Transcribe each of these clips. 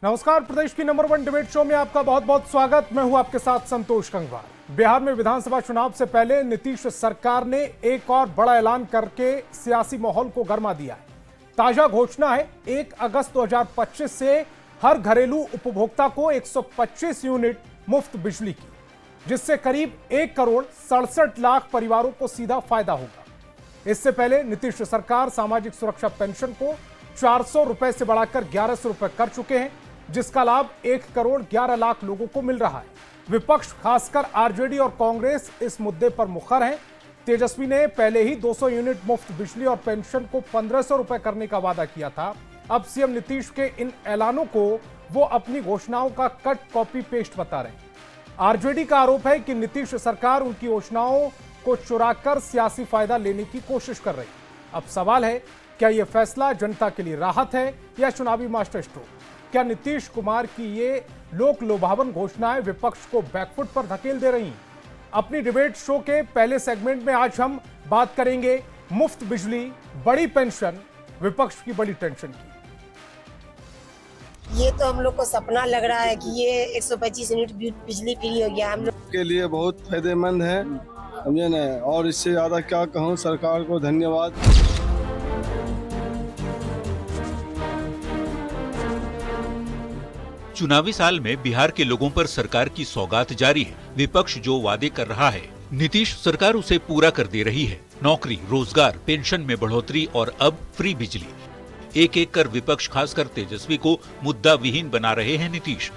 नमस्कार, प्रदेश की number 1 debate show में आपका बहुत बहुत स्वागत। मैं हूं आपके साथ संतोष गंगवार। बिहार में विधानसभा चुनाव से पहले नीतीश सरकार ने एक और बड़ा ऐलान करके सियासी माहौल को गर्मा दिया है। ताजा घोषणा है 1 अगस्त 2025 से हर घरेलू उपभोक्ता को 125 यूनिट मुफ्त बिजली की, जिससे करीब 1 करोड़ 67 लाख परिवारों को सीधा फायदा होगा। इससे पहले नीतीश सरकार सामाजिक सुरक्षा पेंशन को 400 रुपए से बढ़ाकर 1100 रुपए कर चुके हैं, जिसका लाभ 1 करोड़ 11 लाख लोगों को मिल रहा है। विपक्ष खासकर आरजेडी और कांग्रेस इस मुद्दे पर मुखर हैं। तेजस्वी ने पहले ही 200 यूनिट मुफ्त बिजली और पेंशन को 1500 रुपए करने का वादा किया था। अब सीएम नीतीश के इन ऐलानों को वो अपनी घोषणाओं का कट कॉपी पेस्ट बता रहे हैं। आरजेडी का आरोप है कि नीतीश सरकार उनकी घोषणाओं को चुराकर सियासी फायदा लेने की कोशिश कर रही है। अब सवाल है, क्या यह फैसला जनता के लिए राहत है या चुनावी मास्टर स्ट्रोक? क्या नीतीश कुमार की ये लोक लुभावन घोषणाएं विपक्ष को बैकफुट पर धकेल दे रही हैं? अपनी डिबेट शो के पहले सेगमेंट में आज हम बात करेंगे मुफ्त बिजली, बड़ी पेंशन, विपक्ष की बड़ी टेंशन की। ये तो हम लोग को सपना लग रहा है कि ये 125 यूनिट बिजली फ्री हो गया हम लोग के लिए बहुत फायदेमंद है, समझे ना। और इससे ज्यादा क्या कहूँ, सरकार को धन्यवाद। चुनावी साल में बिहार के लोगों पर सरकार की सौगात जारी है। विपक्ष जो वादे कर रहा है, नीतीश सरकार उसे पूरा कर दे रही है। नौकरी, रोजगार, पेंशन में बढ़ोतरी और अब फ्री बिजली। एक एक कर विपक्ष खासकर तेजस्वी को मुद्दा विहीन बना रहे हैं नीतीश।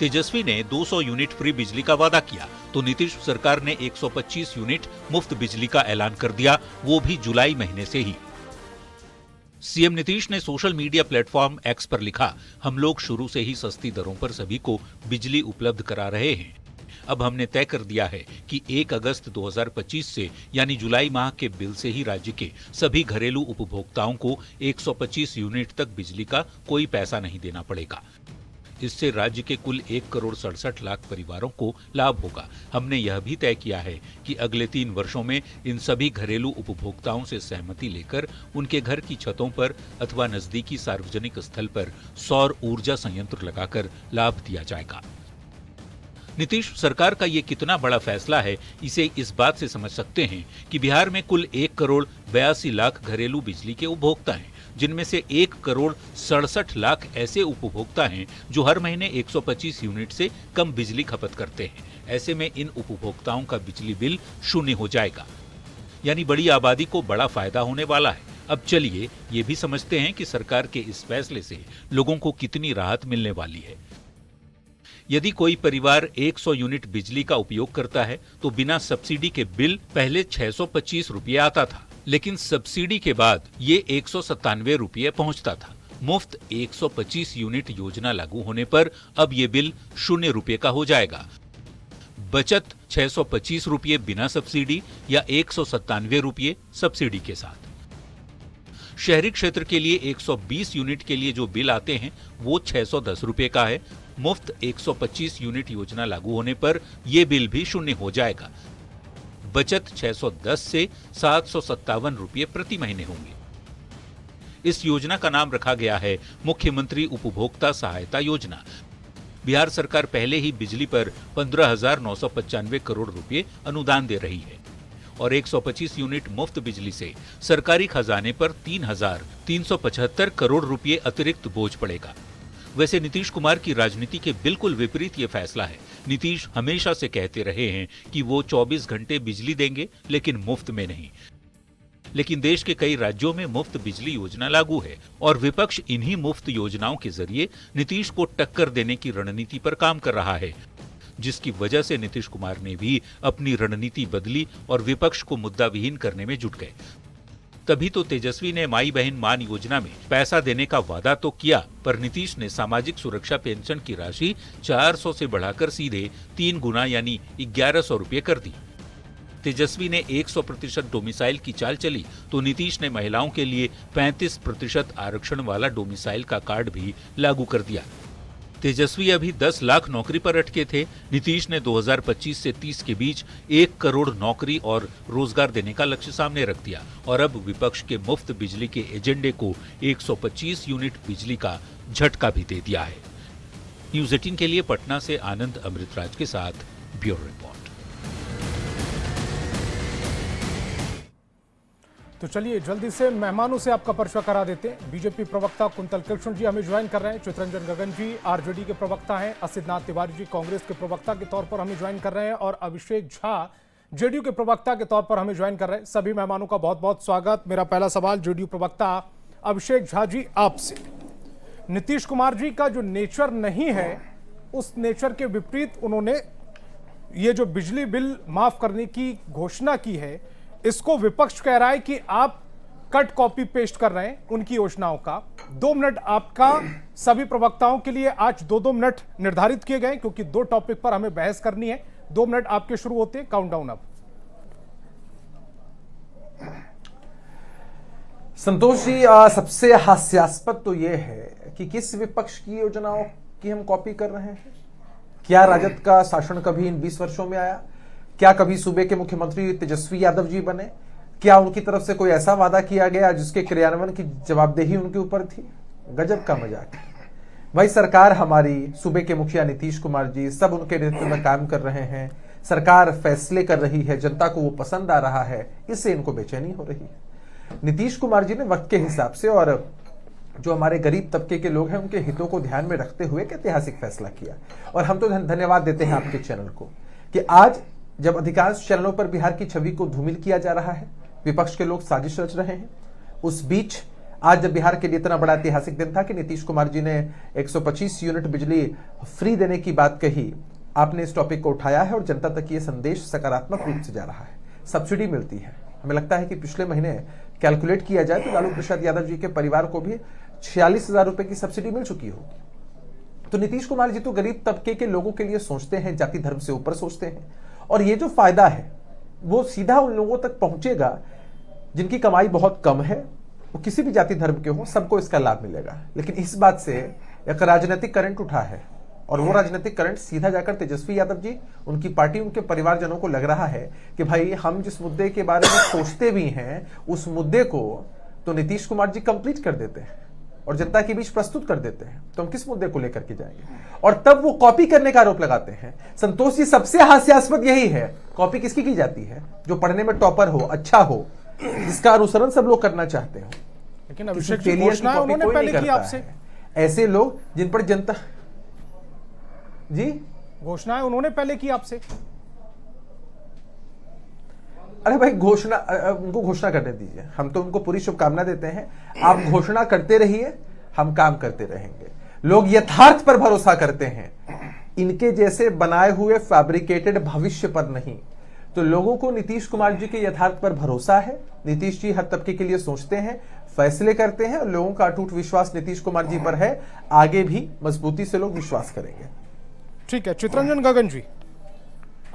तेजस्वी ने 200 यूनिट फ्री बिजली का वादा किया तो नीतीश सरकार ने 125 यूनिट मुफ्त बिजली का ऐलान कर दिया, वो भी जुलाई महीने से ही। सीएम नीतीश ने सोशल मीडिया प्लेटफॉर्म एक्स पर लिखा, हम लोग शुरू से ही सस्ती दरों पर सभी को बिजली उपलब्ध करा रहे हैं। अब हमने तय कर दिया है कि 1 अगस्त 2025 से यानी जुलाई माह के बिल से ही राज्य के सभी घरेलू उपभोक्ताओं को 125 यूनिट तक बिजली का कोई पैसा नहीं देना पड़ेगा। इससे राज्य के कुल 1 करोड़ 67 लाख परिवारों को लाभ होगा। हमने यह भी तय किया है कि अगले 3 वर्षों में इन सभी घरेलू उपभोक्ताओं से सहमति लेकर उनके घर की छतों पर अथवा नजदीकी सार्वजनिक स्थल पर सौर ऊर्जा संयंत्र लगाकर लाभ दिया जाएगा। नीतीश सरकार का ये कितना बड़ा फैसला है, इसे इस बात से समझ सकते हैं कि बिहार में कुल 1 करोड़ 82 लाख घरेलू बिजली के उपभोक्ता हैं, जिनमें से 1 करोड़ 67 लाख ऐसे उपभोक्ता हैं जो हर महीने 125 यूनिट से कम बिजली खपत करते हैं। ऐसे में इन उपभोक्ताओं का बिजली बिल शून्य हो जाएगा, यानी बड़ी आबादी को बड़ा फायदा होने वाला है। अब चलिए ये भी समझते हैं कि सरकार के इस फैसले से लोगों को कितनी राहत मिलने वाली है। यदि कोई परिवार 100 यूनिट बिजली का उपयोग करता है तो बिना सब्सिडी के बिल पहले 625 रुपये आता था, लेकिन सब्सिडी के बाद ये 197 रुपये पहुंचता था। मुफ्त 125 यूनिट योजना लागू होने पर अब ये बिल 0 रुपये का हो जाएगा। बचत 625 रुपये बिना सब्सिडी या 197 रुपये सब्सिडी के साथ। शहरी क्षेत्र के लिए 120 यूनिट के लिए जो बिल आते हैं वो 610 रुपये का है। मुफ्त 125 यूनिट योजना लागू होने पर यह बिल भी 0 हो जाएगा। बचत 610 से 757 रुपये प्रति महीने होंगे। इस योजना का नाम रखा गया है मुख्यमंत्री उपभोक्ता सहायता योजना। बिहार सरकार पहले ही बिजली पर 15,995 करोड़ रुपये अनुदान दे रही है और 125 यूनिट मुफ्त बिजली से सरकारी खजाने पर 3,375 करोड़ रुपये अतिरिक्त बोझ पड़ेगा। वैसे नीतीश कुमार की राजनीति के बिल्कुल विपरीत ये फैसला है। नीतीश हमेशा से कहते रहे हैं कि वो 24 घंटे बिजली देंगे, लेकिन मुफ्त में नहीं। लेकिन देश के कई राज्यों में मुफ्त बिजली योजना लागू है और विपक्ष इन्हीं मुफ्त योजनाओं के जरिए नीतीश को टक्कर देने की रणनीति पर काम कर रहा है, जिसकी वजह से नीतीश कुमार ने भी अपनी रणनीति बदली और विपक्ष को मुद्दा विहीन करने में जुट गए। तभी तो तेजस्वी ने माई बहन मान योजना में पैसा देने का वादा तो किया, पर नीतीश ने सामाजिक सुरक्षा पेंशन की राशि 400 से बढ़ाकर सीधे 3 गुना यानी 1100 रुपये कर दी। तेजस्वी ने 100% डोमिसाइल की चाल चली तो नीतीश ने महिलाओं के लिए 35% आरक्षण वाला डोमिसाइल का कार्ड भी लागू कर दिया। तेजस्वी अभी 10 लाख नौकरी पर अटके थे। नीतीश ने 2025 से 30 के बीच 1 करोड़ नौकरी और रोजगार देने का लक्ष्य सामने रख दिया और अब विपक्ष के मुफ्त बिजली के एजेंडे को 125 यूनिट बिजली का झटका भी दे दिया है। न्यूज 18 के लिए पटना से आनंद अमृतराज के साथ ब्यूरो रिपोर्ट। तो चलिए जल्दी से मेहमानों से आपका परिचय करा देते हैं। बीजेपी प्रवक्ता कुंतल कृष्ण जी हमें ज्वाइन कर रहे हैं। चित्रंजन गगन जी आरजेडी के प्रवक्ता हैं। असितनाथ तिवारी जी कांग्रेस के प्रवक्ता के तौर पर हमें ज्वाइन कर रहे हैं और अभिषेक झा जेडीयू के प्रवक्ता के तौर पर हमें ज्वाइन कर रहे हैं। सभी मेहमानों का बहुत बहुत स्वागत। मेरा पहला सवाल जेडीयू प्रवक्ता अभिषेक झा जी आपसे, नीतीश कुमार जी का जो नेचर नहीं है उस नेचर के विपरीत उन्होंने ये जो बिजली बिल माफ करने की घोषणा की है, इसको विपक्ष कह रहा है कि आप कट कॉपी पेस्ट कर रहे हैं उनकी योजनाओं का। 2 मिनट आपका सभी प्रवक्ताओं के लिए आज 2-2 मिनट निर्धारित किए गए क्योंकि 2 टॉपिक पर हमें बहस करनी है। 2 मिनट आपके शुरू होते हैं, काउंटडाउन अब। संतोष जी, सबसे हास्यास्पद तो यह है कि किस विपक्ष की योजनाओं की हम कॉपी कर रहे हैं। क्या राजद का शासन कभी इन 20 वर्षों में आया? क्या कभी सूबे के मुख्यमंत्री तेजस्वी यादव जी बने? क्या उनकी तरफ से कोई ऐसा वादा किया गया जिसके क्रियान्वयन की जवाबदेही उनके ऊपर थी? गजब का मजाक है भाई। सरकार हमारी, सूबे के मुखिया नीतीश कुमार जी सब उनके नेतृत्व में काम कर रहे हैं। सरकार फैसले कर रही है, जनता को वो पसंद आ रहा है, इससे इनको बेचैनी हो रही है। नीतीश कुमार जी ने वक्त के हिसाब से और जो हमारे गरीब तबके के लोग हैं उनके हितों को ध्यान में रखते हुए एक ऐतिहासिक फैसला किया। और हम तो धन्यवाद देते हैं आपके चैनल को कि आज जब अधिकांश चैनलों पर बिहार की छवि को धूमिल किया जा रहा है, विपक्ष के लोग साजिश रच रहे हैं, उस बीच आज जब बिहार के लिए इतना बड़ा ऐतिहासिक दिन था कि नीतीश कुमार जी ने 125 यूनिट बिजली फ्री देने की बात कही, आपने इस टॉपिक को उठाया है और जनता तक ये संदेश सकारात्मक रूप से जा रहा है। सब्सिडी मिलती है, हमें लगता है कि पिछले महीने कैलकुलेट किया जाए तो लालू प्रसाद यादव जी के परिवार को भी 46,000 रुपए की सब्सिडी मिल चुकी होगी। तो नीतीश कुमार जी तो गरीब तबके के लोगों के लिए सोचते हैं, जाति धर्म से ऊपर सोचते हैं। और ये जो फायदा है वो सीधा उन लोगों तक पहुंचेगा जिनकी कमाई बहुत कम है, वो किसी भी जाति धर्म के हो, सबको इसका लाभ मिलेगा। लेकिन इस बात से एक राजनीतिक करंट उठा है और वो राजनीतिक करंट सीधा जाकर तेजस्वी यादव जी, उनकी पार्टी, उनके परिवारजनों को लग रहा है कि भाई हम जिस मुद्दे के बारे में सोचते भी हैं उस मुद्दे को तो नीतीश कुमार जी कंप्लीट कर देते हैं और जनता के बीच प्रस्तुत कर देते हैं, तो हम किस मुद्दे को लेकर के जाएंगे? और तब वो कॉपी करने का आरोप लगाते हैं। संतोष जी, सबसे हास्यास्पद यही है, कॉपी किसकी की जाती है? जो पढ़ने में टॉपर हो, अच्छा हो, जिसका अनुसरण सब लोग करना चाहते हो। लेकिन अभिषेक जी घोषणा उन्होंने पहले की आपसे, ऐसे लोग जिन पर जनता जी घोषणाएं उन्होंने पहले की आपसे। अरे भाई घोषणा, उनको घोषणा करने दीजिए, हम तो उनको पूरी शुभकामना देते हैं। आप घोषणा करते रहिए, हम काम करते रहेंगे। लोग यथार्थ पर भरोसा करते हैं, इनके जैसे बनाए हुए फैब्रिकेटेड भविष्य पर नहीं। तो लोगों को नीतीश कुमार जी के यथार्थ पर भरोसा है। नीतीश जी हर तबके के लिए सोचते हैं, फैसले करते हैं और लोगों का अटूट विश्वास नीतीश कुमार जी पर है। आगे भी मजबूती से लोग विश्वास करेंगे। ठीक है, चित्रंजन गगन जी,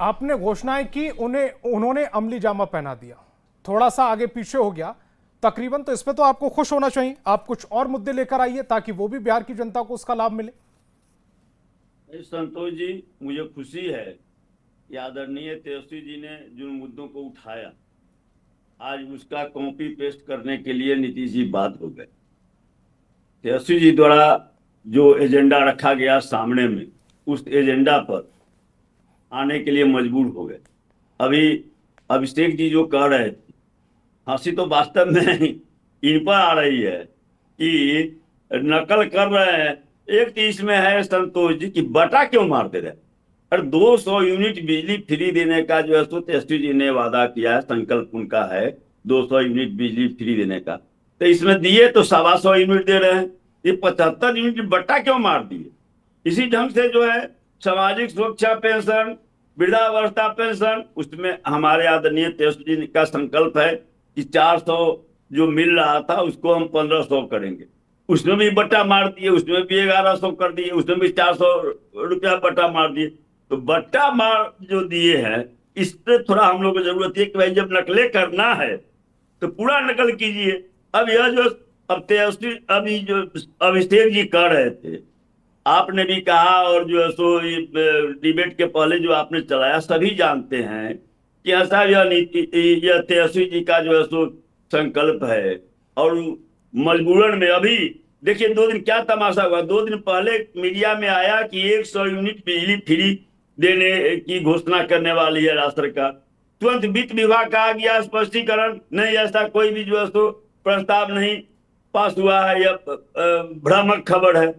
आपने घोषणाएं की, उन्होंने अमली जामा पहना दिया, थोड़ा सा आगे पीछे हो गया तकरीबन, तो इस पे तो आपको खुश होना चाहिए। आप कुछ और मुद्दे लेकर आइए ताकि वो भी बिहार की जनता को उसका लाभ मिले। संतोष जी, मुझे खुशी है कि आदरणीय तेजस्वी जी ने जिन मुद्दों को उठाया, आज उसका कॉपी पेस्ट करने के लिए नीतीश जी बात हो गए। तेजस्वी जी द्वारा जो एजेंडा रखा गया सामने में, उस एजेंडा पर आने के लिए मजबूर हो गए। अभी अभिषेक जी जो कह रहे थे, हंसी तो वास्तव में इन पर आ रही है कि नकल कर रहे हैं। एक तो इसमें है संतोष जी कि बटा क्यों मारते रहे। और 200 यूनिट बिजली फ्री देने का जो है सो तेजस्वी जी ने वादा किया है, संकल्प उनका है 200 यूनिट बिजली फ्री देने का, तो इसमें दिए तो 125 यूनिट दे रहे हैं, ये 75 यूनिट बटा क्यों मार दिए। इसी ढंग से जो है सामाजिक सुरक्षा पेंशन, वृद्धावस्था पेंशन, उसमें हमारे आदरणीय तेजस्वी जी का संकल्प है कि 400 जो मिल रहा था उसको हम 1500 करेंगे। उसमें भी बट्टा मार दिए, उसमें भी 1100 कर दिए, उसमें भी 400 रुपया बट्टा मार दिए। तो बट्टा मार जो दिए हैं, इस पे थोड़ा हम लोग को जरूरत है कि भाई जब नकलें करना है तो पूरा नकल कीजिए। अब यह जो अब तेजस्वी अभी जो अभिषेक जी कर रहे थे, आपने भी कहा और जो है सो डिबेट के पहले जो आपने चलाया, सभी जानते हैं कि ऐसा यह नीति, तेजस्वी जी का जो है सो संकल्प है। और मजबूरन में अभी देखिए 2 दिन क्या तमाशा हुआ, 2 दिन पहले मीडिया में आया कि 100 यूनिट बिजली फ्री देने की घोषणा करने वाली है राज्य सरकार। तुरंत वित्त विभाग का आ गया स्पष्टीकरण, नहीं ऐसा कोई भी जो है सो प्रस्ताव नहीं पास हुआ है, यह भ्रामक खबर है।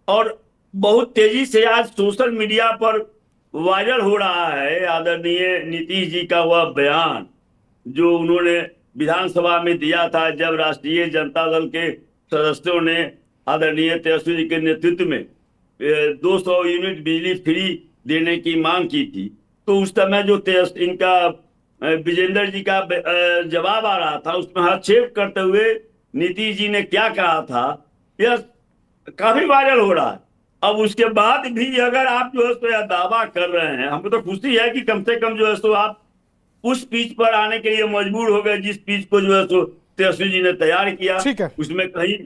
और बहुत तेजी से आज सोशल मीडिया पर वायरल हो रहा है आदरणीय नीतीश जी का वह बयान जो उन्होंने विधानसभा में दिया था जब राष्ट्रीय जनता दल के सदस्यों ने आदरणीय तेजस्वी जी के नेतृत्व में 200 यूनिट बिजली फ्री देने की मांग की थी। तो उस समय जो इनका विजेंद्र जी का जवाब आ रहा था उसमें हस्तक्षेप करते हुए नीतीश जी ने क्या कहा था, यह काफी वायरल हो रहा है। अब उसके बाद भी अगर आप जो है सो यह दावा कर रहे हैं, हमको तो खुशी है कि कम से कम जो है सो आप उस पीच पर आने के लिए मजबूर हो गए जिस पीच को जो है सो तेजस्वी जी ने तैयार किया। ठीक है, उसमें कहीं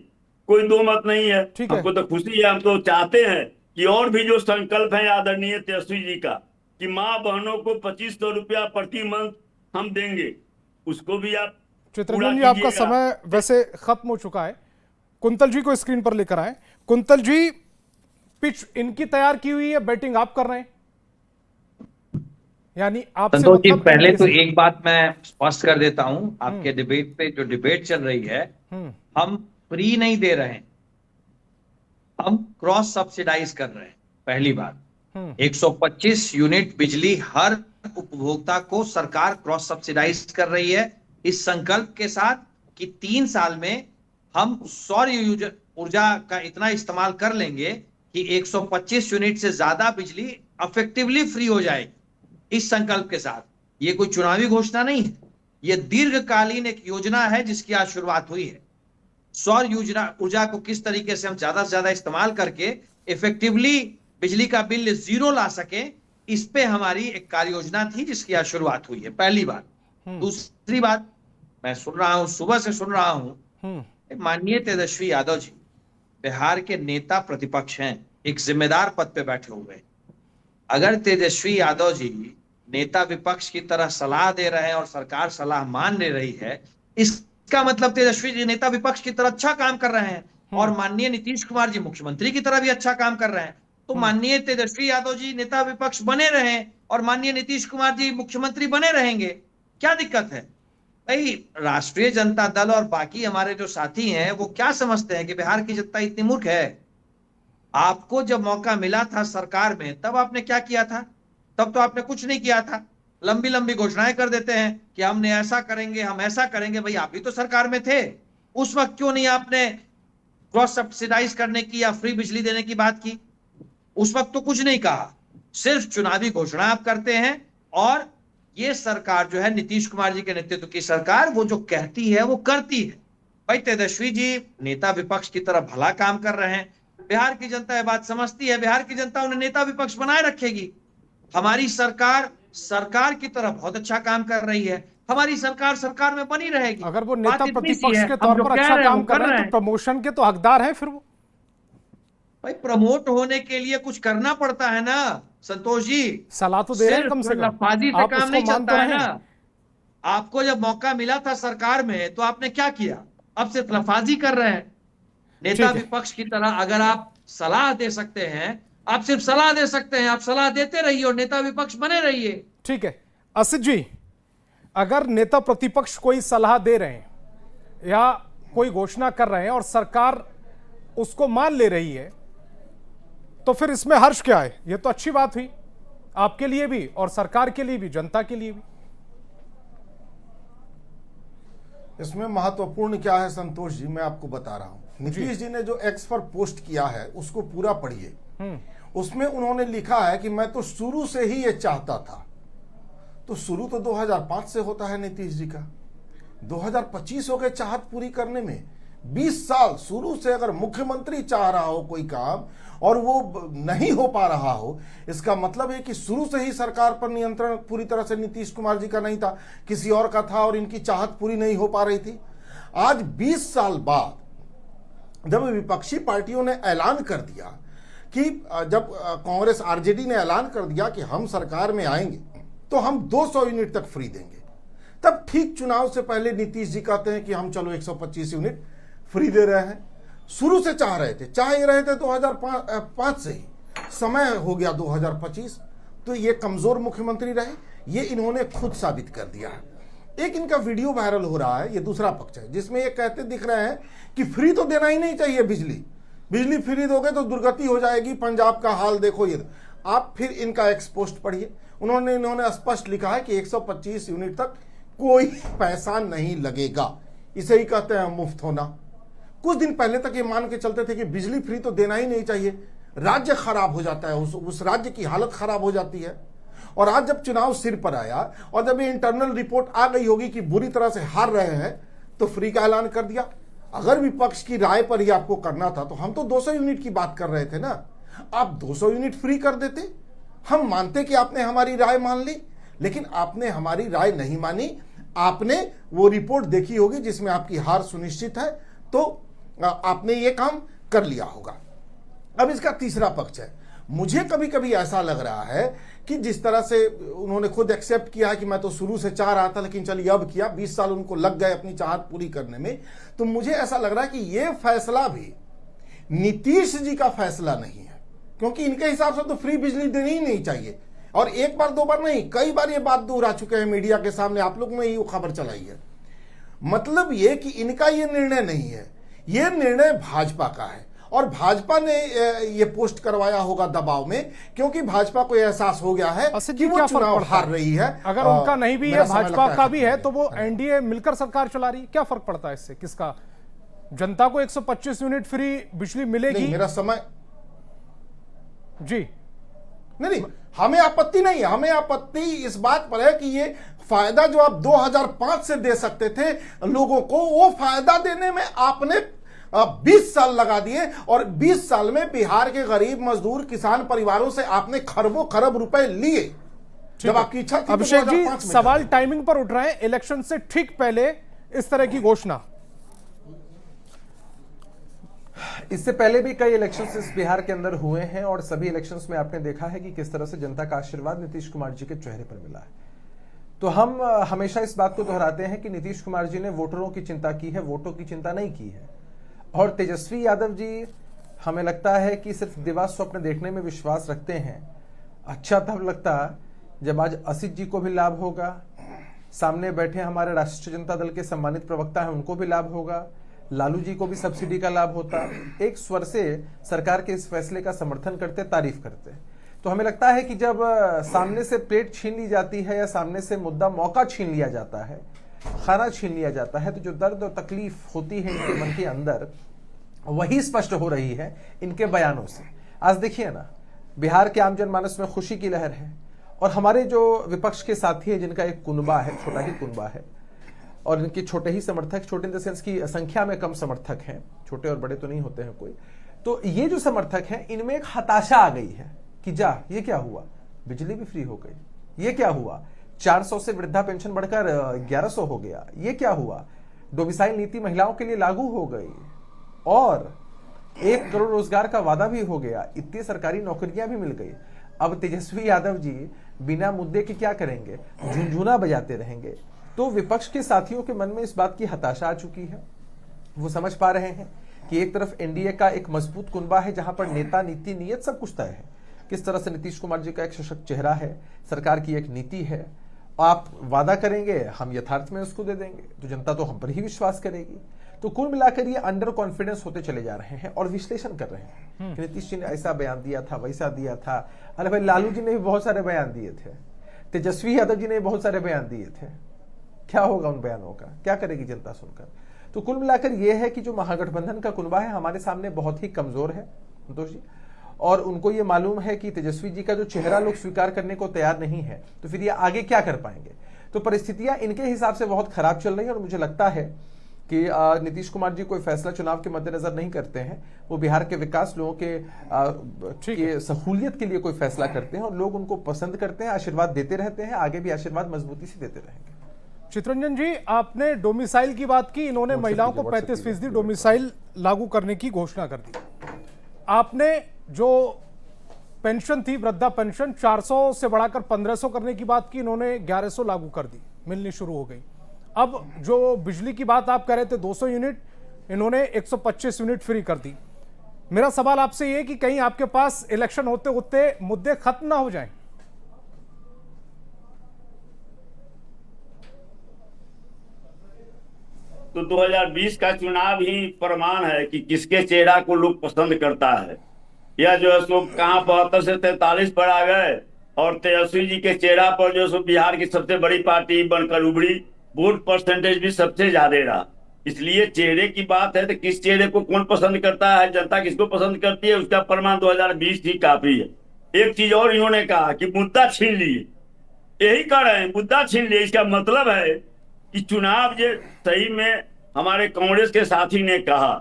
कोई दो मत नहीं है। ठीक है। हमको तो खुशी है, हम तो चाहते हैं कि और भी जो संकल्प है आदरणीय तेजस्वी जी का कि माँ बहनों को 2500 रुपया प्रति मंथ हम देंगे, उसको भी आप चित्रंजन जी आपका समय वैसे खत्म हो चुका है। कुंतल जी को स्क्रीन पर लेकर आए। कुंतल जी, पिच इनकी तैयार की हुई है, बैटिंग आप कर रहे हैं, यानी आपसे संतोष जी मतलब पहले तो एक बात मैं स्पष्ट कर देता हूं, आपके डिबेट पे जो डिबेट चल रही है, हम फ्री नहीं दे रहे हैं, हम क्रॉस सब्सिडाइज कर रहे हैं। पहली बात 125 यूनिट बिजली हर उपभोक्ता को सरकार क्रॉस सब्सिडाइज कर रही है, इस संकल्प के साथ कि 3 साल में हम सौर ऊर्जा का इतना इस्तेमाल कर लेंगे कि 125 यूनिट से ज्यादा बिजली अफेक्टिवली फ्री हो जाएगी। इस संकल्प के साथ, ये कोई चुनावी घोषणा नहीं है, ये दीर्घकालीन एक योजना है जिसकी आज शुरुआत हुई है। सौर ऊर्जा को किस तरीके से हम ज्यादा से ज्यादा इस्तेमाल करके इफेक्टिवली बिजली का बिल 0 ला सके, इस पे हमारी एक कार्य योजना थी जिसकी आज शुरुआत हुई है। पहली बात। दूसरी बात, मैं सुन रहा हूं, सुबह से सुन रहा हूं, माननीय तेजस्वी यादव जी बिहार के नेता प्रतिपक्ष हैं, एक जिम्मेदार पद पे बैठे हुए हैं। अगर तेजस्वी यादव जी नेता विपक्ष की तरह सलाह दे रहे हैं और सरकार सलाह मान ले रही है, इसका मतलब तेजस्वी जी नेता विपक्ष की तरह अच्छा काम कर रहे हैं और माननीय नीतीश कुमार जी मुख्यमंत्री की तरह भी अच्छा काम कर रहे हैं। तो माननीय तेजस्वी यादव जी नेता विपक्ष बने रहें और माननीय नीतीश कुमार जी मुख्यमंत्री बने रहेंगे, क्या दिक्कत है भाई? राष्ट्रीय जनता दल और बाकी हमारे जो साथी हैं वो क्या समझते हैं कि बिहार की जनता इतनी मूर्ख है? आपको जब मौका मिला था सरकार में, तब आपने क्या किया था? तब तो आपने कुछ नहीं किया था, लंबी लंबी घोषणाएं कर देते हैं कि हमने ऐसा करेंगे, हम ऐसा करेंगे। भाई आप भी तो सरकार में थे, उस वक्त क्यों नहीं आपने क्रॉस सब्सिडाइज करने की या फ्री बिजली देने की बात की? उस वक्त तो कुछ नहीं कहा, सिर्फ चुनावी घोषणा आप करते हैं। और ये सरकार जो है नीतीश कुमार जी के नेतृत्व की सरकार, वो जो कहती है वो करती है। भाई तेजस्वी जी नेता विपक्ष की तरह भला काम कर रहे हैं, बिहार की जनता ये बात समझती है, बिहार की जनता उन्हें नेता विपक्ष बनाए रखेगी। हमारी सरकार की तरह बहुत अच्छा काम कर रही है, हमारी सरकार में बनी रहेगी। अगर वो नेता प्रतिपक्ष के तौर पर अच्छा काम कर रहे हैं तो प्रमोशन के तो हकदार हैं फिर वो। भाई प्रमोट होने के लिए कुछ करना पड़ता है ना संतोष जी, सलाह तो दे रहे हैं कम से कम, लफाजी से काम नहीं चलता है ना। आपको जब मौका मिला था सरकार में तो आपने क्या किया? अब सिर्फ लफाजी कर रहे हैं। नेता विपक्ष की तरह अगर आप सलाह दे सकते हैं, आप सिर्फ सलाह दे सकते हैं, आप सलाह देते रहिए और नेता विपक्ष बने रहिए। ठीक है असित जी, अगर नेता प्रतिपक्ष कोई सलाह दे रहे हैं या कोई घोषणा कर रहे हैं और सरकार उसको मान ले रही है, तो फिर इसमें हर्ष क्या है? यह तो अच्छी बात हुई आपके लिए भी और सरकार के लिए भी, जनता के लिए भी। इसमें महत्वपूर्ण क्या है संतोष जी, मैं आपको बता रहा हूं। नीतीश जी ने जो एक्स पर पोस्ट किया है उसको पूरा पढ़िए। उसमें उन्होंने लिखा है कि मैं तो शुरू से ही ये चाहता था। तो शुरू तो 2005 से होता है नीतीश जी का, 2025 हो गए चाहत पूरी करने में। 20 साल शुरू से अगर मुख्यमंत्री चाह रहा हो कोई काम और वो नहीं हो पा रहा हो, इसका मतलब है कि शुरू से ही सरकार पर नियंत्रण पूरी तरह से नीतीश कुमार जी का नहीं था, किसी और का था और इनकी चाहत पूरी नहीं हो पा रही थी। आज 20 साल बाद जब विपक्षी पार्टियों ने ऐलान कर दिया कि जब कांग्रेस आरजेडी ने ऐलान कर दिया कि हम सरकार में आएंगे तो हम 200 यूनिट तक फ्री देंगे, तब ठीक चुनाव से पहले नीतीश जी कहते हैं कि हम चलो 125 यूनिट फ्री दे रहे हैं। शुरू से चाह ही रहे थे 2005 से ही, समय हो गया 2025, तो ये कमजोर मुख्यमंत्री रहे, ये इन्होंने खुद साबित कर दिया है। एक इनका वीडियो वायरल हो रहा है, ये दूसरा पक्ष है, जिसमें ये कहते दिख रहे हैं कि फ्री तो देना ही नहीं चाहिए, बिजली फ्री दोगे तो दुर्गति हो जाएगी, पंजाब का हाल देखो। ये आप फिर इनका एक्स पोस्ट पढ़िए, इन्होंने स्पष्ट लिखा है कि 125 यूनिट तक कोई पैसा नहीं लगेगा, इसे ही कहते हैं मुफ्त होना। कुछ दिन पहले तक ये मान के चलते थे कि बिजली फ्री तो देना ही नहीं चाहिए, राज्य खराब हो जाता है, उस राज्य की हालत खराब हो जाती है। और आज जब चुनाव सिर पर आया और जब ये इंटरनल रिपोर्ट आ गई होगी कि बुरी तरह से हार रहे हैं, तो फ्री का ऐलान कर दिया। अगर विपक्ष की राय पर ही आपको करना था तो हम तो 200 यूनिट की बात कर रहे थे ना, आप 200 यूनिट फ्री कर देते। हम मानते कि आपने हमारी राय मान ली, लेकिन आपने हमारी राय नहीं मानी। आपने वो रिपोर्ट देखी होगी जिसमें आपकी हार सुनिश्चित है, तो आपने ये काम कर लिया होगा। अब इसका तीसरा पक्ष है, मुझे कभी कभी ऐसा लग रहा है कि जिस तरह से उन्होंने खुद एक्सेप्ट किया कि मैं तो शुरू से चाह रहा था, लेकिन चलिए अब किया, 20 साल उनको लग गए अपनी चाहत पूरी करने में, तो मुझे ऐसा लग रहा है कि यह फैसला भी नीतीश जी का फैसला नहीं है, क्योंकि इनके हिसाब से तो फ्री बिजली देनी ही नहीं चाहिए। और एक बार दो बार नहीं, कई बार ये बात दोहरा चुके हैं मीडिया के सामने, आप लोग ने ही वो खबर चलाई है। मतलब ये कि इनका ये निर्णय नहीं है, ये निर्णय भाजपा का है, और भाजपा ने ये पोस्ट करवाया होगा दबाव में, क्योंकि भाजपा को एहसास हो गया है कि वो चुनाव हार रही है। अगर उनका नहीं भी है, भाजपा का भी है, तो वो एनडीए मिलकर सरकार चला रही है, क्या फर्क पड़ता है इससे? किसका? जनता को 125 यूनिट फ्री बिजली मिलेगी। मेरा समय जी नहीं, हमें आपत्ति नहीं है, हमें आपत्ति इस बात पर है कि ये फायदा जो आप 2005 से दे सकते थे लोगों को, वो फायदा देने में आपने 20 साल लगा दिए, और 20 साल में बिहार के गरीब मजदूर किसान परिवारों से आपने खरबों खरब रुपए लिए। जब आपकी इच्छा थी। अभिषेक जी, सवाल टाइमिंग पर उठ रहे हैं, इलेक्शन से ठीक पहले इस तरह की घोषणा। इससे पहले भी कई इलेक्शंस इस बिहार के अंदर हुए हैं, और सभी इलेक्शंस में आपने देखा है कि किस तरह से जनता का आशीर्वाद नीतीश कुमार जी के चेहरे पर मिला है। तो हम हमेशा इस बात को दोहराते हैं कि नीतीश कुमार जी ने वोटरों की चिंता की है, वोटों की चिंता नहीं की है। और तेजस्वी यादव जी, हमें लगता है कि सिर्फ दिवा स्वप्न देखने में विश्वास रखते हैं। अच्छा तब लगता जब आज असित जी को भी लाभ होगा, सामने बैठे हमारे राष्ट्रीय जनता दल के सम्मानित प्रवक्ता हैं उनको भी लाभ होगा, लालू जी को भी सब्सिडी का लाभ होता। एक स्वर से सरकार के इस फैसले का समर्थन करते, तारीफ करते। तो हमें लगता है कि जब सामने से प्लेट छीन ली जाती है, या सामने से मुद्दा मौका छीन लिया जाता है, खाना छीन लिया जाता है, तो जो दर्द और तकलीफ होती है इनके मन के अंदर, वही स्पष्ट हो रही है इनके बयानों से। आज देखिए ना, बिहार के आम जनमानस में खुशी की लहर है, और हमारे जो विपक्ष के साथी हैं जिनका एक कुनबा है, छोटा ही कुनबा है, और इनके छोटे ही समर्थक, छोटे इन द सेंस की संख्या में कम समर्थक हैं, छोटे और बड़े तो नहीं होते हैं कोई, तो ये जो समर्थक हैं इनमें एक हताशा आ गई है कि जा, ये क्या हुआ, बिजली भी फ्री हो गई, ये क्या हुआ, 400 से वृद्धा पेंशन बढ़कर 1100 हो गया, ये क्या हुआ, डोमिसाइल नीति महिलाओं के लिए लागू हो गई, और 1 करोड़ रोजगार का वादा भी हो गया, इतनी सरकारी नौकरियां भी मिल गई। अब तेजस्वी यादव जी बिना मुद्दे के क्या करेंगे, झुनझुना बजाते रहेंगे। तो विपक्ष के साथियों के मन में इस बात की हताशा आ चुकी है। वो समझ पा रहे हैं कि एक तरफ एनडीए का एक मजबूत कुनबा है जहां पर नेता, नीति, नियत सब कुछ तय है, किस तरह से नीतीश कुमार जी का एक सशक्त चेहरा है, सरकार की एक नीति है, आप वादा करेंगे, हम यथार्थ में उसको दे देंगे, तो जनता तो हम पर ही विश्वास करेगी। तो कुल मिलाकर ये अंडर कॉन्फिडेंस होते चले जा रहे हैं और विश्लेषण कर रहे हैं कि नीतीश जी ने ऐसा बयान दिया था, वैसा दिया था। अरे भाई, लालू जी ने भी बहुत सारे बयान दिए थे, तेजस्वी यादव जी ने बहुत सारे बयान दिए थे, क्या होगा उन बयानों का, क्या करेगी जनता सुनकर। तो कुल मिलाकर यह है कि जो महागठबंधन का कुनबा है हमारे सामने बहुत ही कमजोर है संतोष जी, और उनको ये मालूम है कि तेजस्वी जी का जो चेहरा लोग स्वीकार करने को तैयार नहीं है, तो फिर ये आगे क्या कर पाएंगे। तो परिस्थितियां इनके हिसाब से बहुत खराब चल रही है, और मुझे लगता है कि नीतीश कुमार जी कोई फैसला चुनाव के मद्देनजर नहीं करते हैं, वो बिहार के विकास, लोगों के सहूलियत के लिए कोई फैसला करते हैं, और लोग उनको पसंद करते हैं, आशीर्वाद देते रहते हैं, आगे भी आशीर्वाद मजबूती से देते रहेंगे। चित्रंजन जी, आपने डोमिसाइल की बात की, इन्होंने महिलाओं को 35% डोमिसाइल लागू करने की घोषणा कर दी। आपने जो पेंशन थी, वृद्धा पेंशन, 400 से बढ़ाकर 1500 करने की बात की, इन्होंने 1100 लागू कर दी, मिलनी शुरू हो गई। अब जो बिजली की बात आप कह रहे थे 200 यूनिट, इन्होंने 125 यूनिट फ्री कर दी। मेरा सवाल आपसे ये कि कहीं आपके पास इलेक्शन होते होते मुद्दे खत्म ना हो जाएं। तो 2020 का चुनाव ही प्रमाण है कि किसके चेहरा को लोग पसंद करता है। या जो है सो कहाँ 72 से 43 पर आ गए और तेजस्वी जी के चेहरा पर जो सो बिहार की सबसे बड़ी पार्टी बनकर उभरी, वोट परसेंटेज भी सबसे ज्यादा रहा। इसलिए चेहरे की बात है तो किस चेहरे को कौन पसंद करता है, जनता किसको पसंद करती है, उसका प्रमाण 2020 ही काफी है। एक चीज और इन्होंने कहा कि मुद्दा छीन लिए, यही कह रहे हैं मुद्दा छीन लिए। इसका मतलब है कि चुनाव जो सही में हमारे कांग्रेस के साथी ने कहा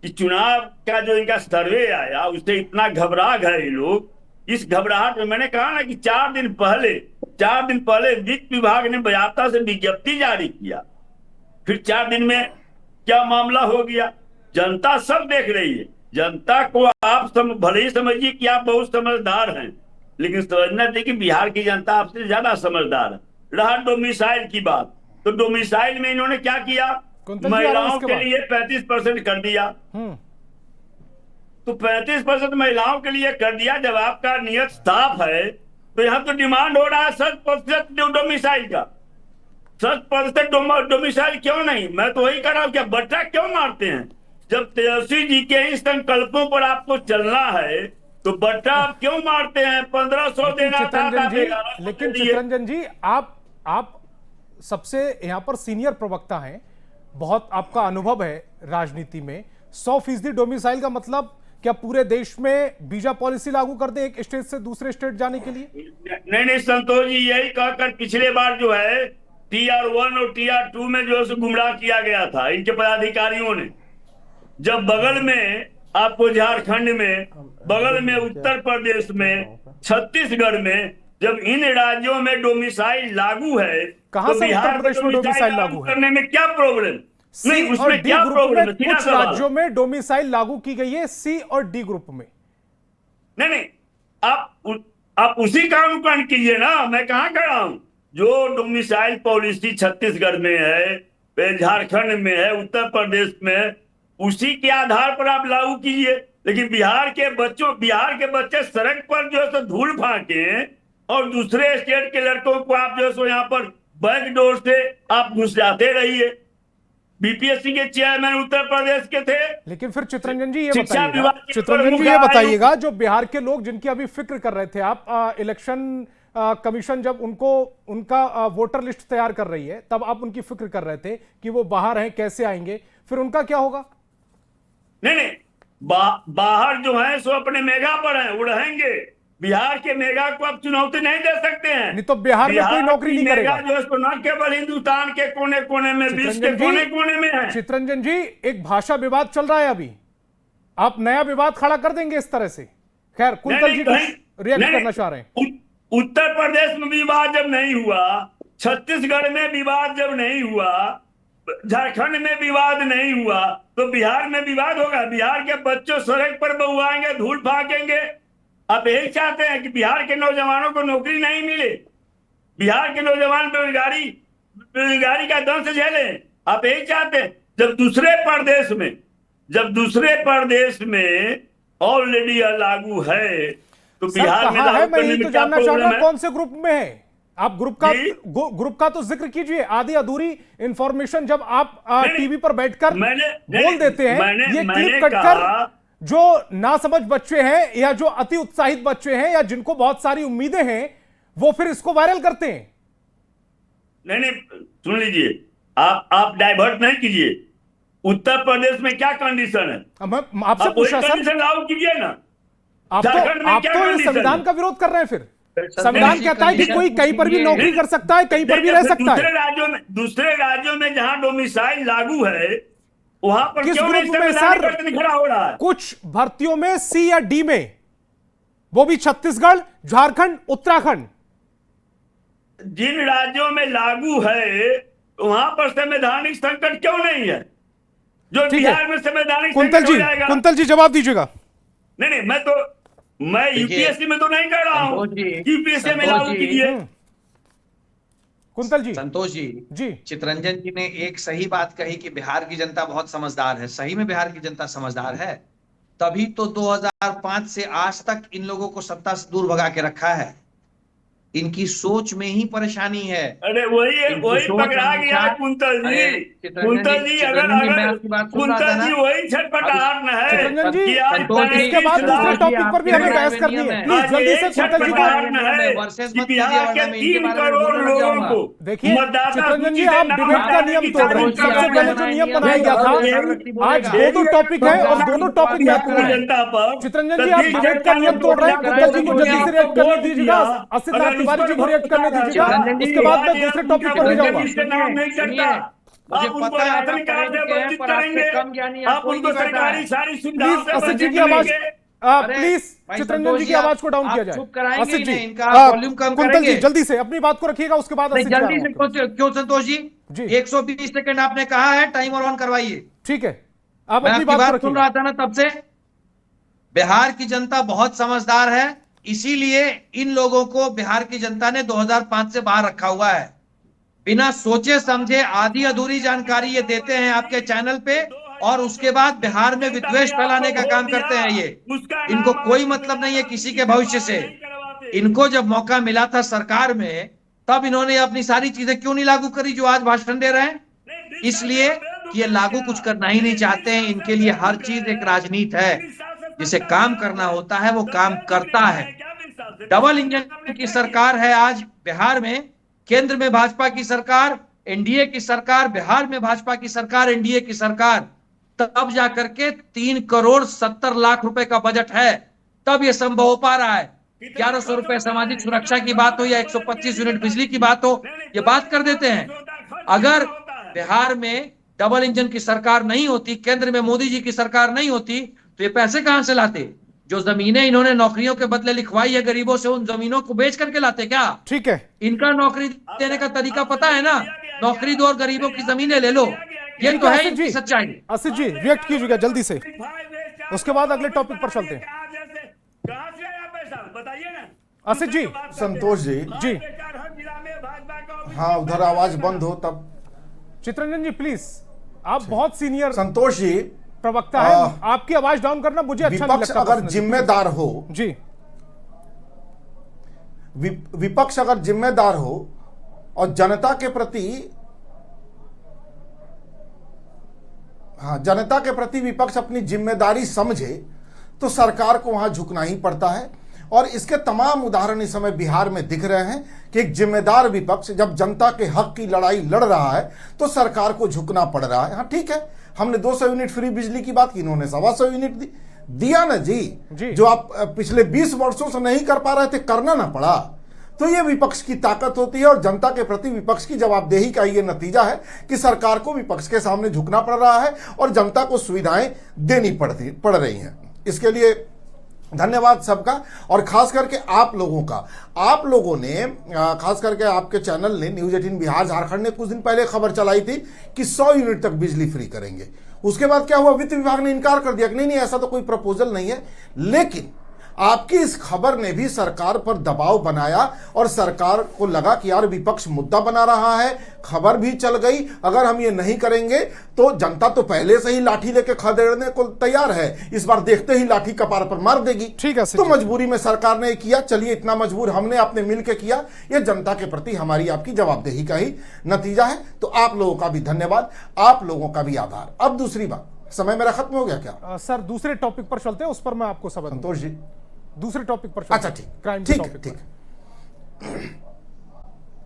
कि चुनाव का जो इनका सर्वे आया उससे इतना घबरा गए लोग। इस घबराहट में मैंने कहा ना कि 4 दिन पहले वित्त विभाग ने बयाता से विज्ञप्ति जारी किया, फिर 4 दिन में क्या मामला हो गया। जनता सब देख रही है। जनता को आप भले ही समझिए कि आप बहुत समझदार हैं, लेकिन समझना चाहिए कि बिहार की जनता आपसे ज्यादा समझदार है। रहा डोमिसाइल की बात, तो डोमिसाइल में इन्होंने क्या किया, महिलाओं के लिए 35% कर दिया। तो 35% महिलाओं के लिए कर दिया। जब आपका नियत साफ है तो यहाँ तो डिमांड हो रहा है 100% डोमिसाइल का। 100% डोमिसाइल क्यों नहीं? मैं तो वही कर रहा हूँ, क्या बट्टा क्यों मारते हैं? जब तेजस्वी जी के इन संकल्पों पर आपको चलना है तो बट्टा आप क्यों मारते हैं? 1500 देना था। लेकिन चितरंजन जी, आप सबसे यहाँ पर सीनियर प्रवक्ता हैं, बहुत आपका अनुभव है राजनीति में। 100% डोमिसाइल का मतलब क्या पूरे देश में वीजा पॉलिसी लागू कर दे एक स्टेट से दूसरे स्टेट जाने के लिए? नहीं संतोष जी, यही कहकर पिछले बार जो है TR1 और TR2 में जो है गुमराह किया गया था इनके पदाधिकारियों ने। जब बगल में आपको झारखंड में, बगल में उत्तर प्रदेश में, छत्तीसगढ़ में, जब इन राज्यों में डोमिसाइल लागू है, कहां तो से बिहार उत्तर प्रदेश में डोमिसाइल लागू है? करने में क्या प्रॉब्लम? नहीं, उसमें क्या प्रॉब्लम है? कुछ राज्यों में डोमिसाइल लागू की गई है, C और D ग्रुप में। नहीं, आप उसी का अनुकरण कीजिए ना। मैं कहां कर रहा हूं? जो डोमिसाइल पॉलिसी छत्तीसगढ़ में है, झारखंड में है, उत्तर प्रदेश में, उसी के आधार पर आप लागू कीजिए। लेकिन बिहार के बच्चे सड़क पर जो है धूल फाके और दूसरे स्टेट के लड़कों को आप जो है यहाँ पर बैक डोर से आप घुस जाते रहिए। बीपीएससी के चेयरमैन उत्तर प्रदेश के थे। लेकिन फिर चितरंजन जी ये बताइएगा, जो बिहार के लोग जिनकी अभी फिक्र कर रहे थे आप, इलेक्शन कमीशन जब उनका वोटर लिस्ट तैयार कर रही है, तब आप उनकी फिक्र कर रहे थे कि वो बाहर हैं, कैसे आएंगे, फिर उनका क्या होगा? नहीं, बाहर जो है सो अपने मेगा पर हैं, वो रहेंगे। बिहार के मेगा को आप चुनौती नहीं दे सकते हैं। नहीं तो बिहार में कोई नौकरी नहीं करेगा। जो है न केवल हिंदुस्तान के कोने कोने में, विश्व के कोने कोने में है। चितरंजन जी, एक भाषा विवाद चल रहा है अभी, आप नया विवाद खड़ा कर देंगे इस तरह से? खैर, कुंतल जी रिएक्ट करना चाह रहे हैं। उत्तर प्रदेश में विवाद जब नहीं हुआ, छत्तीसगढ़ में विवाद जब नहीं हुआ, झारखंड में विवाद नहीं हुआ, तो बिहार में विवाद होगा? बिहार के बच्चों सड़क पर बउआएंगे, धूल फाकेंगे। आप यही चाहते हैं कि बिहार के नौजवानों को नौकरी नहीं मिले, बिहार के नौजवान बेरोजगारी का दंश झेलें? आप यही चाहते हैं? जब दूसरे प्रदेश में ऑलरेडी लागू है तो बिहार में है? मैं यही तो जानना चाह रहा हूं, कौन से ग्रुप में है आप? ग्रुप का तो जिक्र कीजिए। आधी अधूरी इंफॉर्मेशन जब आप टीवी पर बैठकर बोल देते हैं, ये क्लिप कटकर जो नासमझ बच्चे हैं या जो अति उत्साहित बच्चे हैं या जिनको बहुत सारी उम्मीदें हैं, वो फिर इसको वायरल करते हैं। नहीं, सुन लीजिए, आप डाइवर्ट नहीं कीजिए। उत्तर प्रदेश में क्या कंडीशन है? मैं आपसे पूछा सर, लागू कीजिए ना। आप तो इस संविधान का विरोध कर रहे हैं। फिर संविधान कहता है कि कोई कहीं पर भी नौकरी कर सकता है, कहीं पर भी रह सकता है। दूसरे राज्यों में जहां डोमिसाइल लागू है, वहां पर किस क्यों ग्रुप में सर? खड़ा हो रहा है? कुछ भर्तियों में C या D में, वो भी छत्तीसगढ़, झारखंड, उत्तराखंड। जिन राज्यों में लागू है वहां पर संवैधानिक संकट क्यों नहीं है? जो बिहार में संवैधानिक संकट हो जाएगा। कुंतल जी जवाब दीजिएगा। नहीं, मैं यूपीएससी में तो नहीं कर रहा हूं। यूपीएससी में लागू कीजिए। कुंतल जी। संतोष जी, जी चितरंजन जी ने एक सही बात कही कि बिहार की जनता बहुत समझदार है। सही में बिहार की जनता समझदार है, तभी तो 2005 से आज तक इन लोगों को सत्ता से दूर भगा के रखा है। इनकी सोच में ही परेशानी है। अरे वही पकड़ा गया कुंतल जी। कुंतल जी अगर कुंतल जी वही छटपटाहट न है चितरंजन जी, कि आज इसके बाद दूसरे टॉपिक पर भी हमें बहस करनी है। प्लीज जल्दी से कुंतल जी को। बिहार के 3 करोड़ लोगों को देखिए मतदाता चितरंजन जी, सूची से आप नाम डिबेट का हटाने नियम की तोड़ रहे हैं। कार्रवाई सबसे पहले जो नियम बनाया गया था, आज दो टॉपिक है और दोनों टॉपिक महत्वपूर्ण है। जनता पर चितरंजन जी, आप डिबेट का नियम तोड़ रहे हैं। कुंतल जी को जल्दी से रिएक्ट करने दीजिएगा, असित तिवारी जी को रिएक्ट करने दीजिएगा, उसके बाद मैं दूसरे टॉपिक पर भी जाऊंगा। नाम नहीं करता, आप उनको राशन कार्ड से वंचित करेंगे, आप उनको सरकारी सारी सुविधाओं प्लीज से असित जी वंचित की आवाज, करेंगे। प्लीज चितरंजन जी की आवाज को डाउन किया जाए। चुप कराएंगे असित जी, इनका वॉल्यूम कम कुंतल जी करेंगे। जल्दी से अपनी बात को रखिएगा, उसके बाद नहीं, असित जी जल्दी से आएंगे। क्यों संतोष जी? जी। 120 सेकंड आपने कहा है, टाइमर ऑन करवाइए। ठीक है, आप मैं अपनी आपकी बात बात को सुन रखिए। रहा था ना तब से। बिहार की जनता बहुत समझदार है, इसीलिए इन लोगों को बिहार की जनता ने 2005 से बाहर रखा हुआ है। बिना सोचे समझे आधी अधूरी जानकारी ये देते हैं आपके चैनल पे, और उसके बाद बिहार में विद्वेष फैलाने का काम करते हैं। ये इनको कोई मतलब नहीं है किसी के भविष्य से। इनको जब मौका मिला था सरकार में, तब इन्होंने अपनी सारी चीजें क्यों नहीं लागू करी जो आज भाषण दे रहे हैं? इसलिए कि ये लागू कुछ करना ही नहीं चाहते हैं। इनके लिए हर चीज एक राजनीति है। जिसे काम करना होता है वो काम करता है। डबल इंजन की सरकार है आज बिहार में। केंद्र में भाजपा की सरकार, एनडीए की सरकार, बिहार में भाजपा की सरकार, एनडीए की सरकार, तब जाकर के 3 करोड़ 70 लाख रुपए का बजट है, तब ये संभव हो पा रहा है। 1100 रुपए सामाजिक सुरक्षा की बात हो या 125 यूनिट बिजली की बात हो, ये बात कर देते हैं। अगर बिहार में डबल इंजन की सरकार नहीं होती, केंद्र में मोदी जी की सरकार नहीं होती, तो ये पैसे कहां से लाते? जो जमीनें इन्होंने नौकरियों के बदले लिखवाई है गरीबों से, उन जमीनों को बेच करके लाते क्या? ठीक है, इनका नौकरी देने का तरीका पता है ना, नौकरी दो और गरीबों की जमीनें ले लो। ये तो है इनकी सच्चाई। असित जी रिएक्ट कीजिएगा जल्दी से, उसके बाद अगले टॉपिक पर चलते हैं। कहां से आया पैसा बताइए ना असित जी। संतोष जी, जी हाँ उधर आवाज बंद हो तब। चितरंजन जी प्लीज, आप बहुत सीनियर संतोष जी, प्रवक्ता है, आपकी आवाज डाउन करना मुझे अच्छा नहीं विपक्ष लगता। अगर जिम्मेदार हो, जी, विपक्ष अगर जिम्मेदार हो और जनता के प्रति, हाँ जनता के प्रति विपक्ष अपनी जिम्मेदारी समझे, तो सरकार को वहां झुकना ही पड़ता है। और इसके तमाम उदाहरण इस समय बिहार में दिख रहे हैं कि एक जिम्मेदार विपक्ष जब जनता के हक की लड़ाई लड़ रहा है तो सरकार को झुकना पड़ रहा है। हाँ ठीक है, हमने 200 यूनिट फ्री बिजली की बात की, इन्होंने 125 यूनिट दिया ना जी, जो आप पिछले 20 वर्षों से नहीं कर पा रहे थे, करना ना पड़ा। तो ये विपक्ष की ताकत होती है, और जनता के प्रति विपक्ष की जवाबदेही का ये नतीजा है कि सरकार को विपक्ष के सामने झुकना पड़ रहा है और जनता को सुविधाएं देनी पड़ रही हैं। इसके लिए धन्यवाद सबका, और खास करके आप लोगों का। आप लोगों ने खास करके आपके चैनल ने, न्यूज 18 बिहार झारखंड ने कुछ दिन पहले खबर चलाई थी कि 100 यूनिट तक बिजली फ्री करेंगे। उसके बाद क्या हुआ, वित्त विभाग ने इनकार कर दिया कि नहीं ऐसा तो कोई प्रपोजल नहीं है। लेकिन आपकी इस खबर ने भी सरकार पर दबाव बनाया और सरकार को लगा कि यार विपक्ष मुद्दा बना रहा है, खबर भी चल गई। अगर हम ये नहीं करेंगे तो जनता तो पहले से ही लाठी लेके खदेड़ने को तैयार है, इस बार देखते ही लाठी कपार पर मार देगी। ठीक है, तो मजबूरी में सरकार ने किया। चलिए, इतना मजबूर हमने आपने मिलकर किया, ये जनता के प्रति हमारी आपकी जवाबदेही का ही नतीजा है। तो आप लोगों का भी धन्यवाद, आप लोगों का भी आभार। अब दूसरी बात, समय मेरा खत्म हो गया क्या? सर दूसरे टॉपिक पर चलते हैं, उस पर मैं आपको सबक। संतोष जी दूसरे टॉपिक पर अच्छा ठीक, क्राइम ठीक टॉपिक ठीक।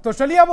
तो चलिए अब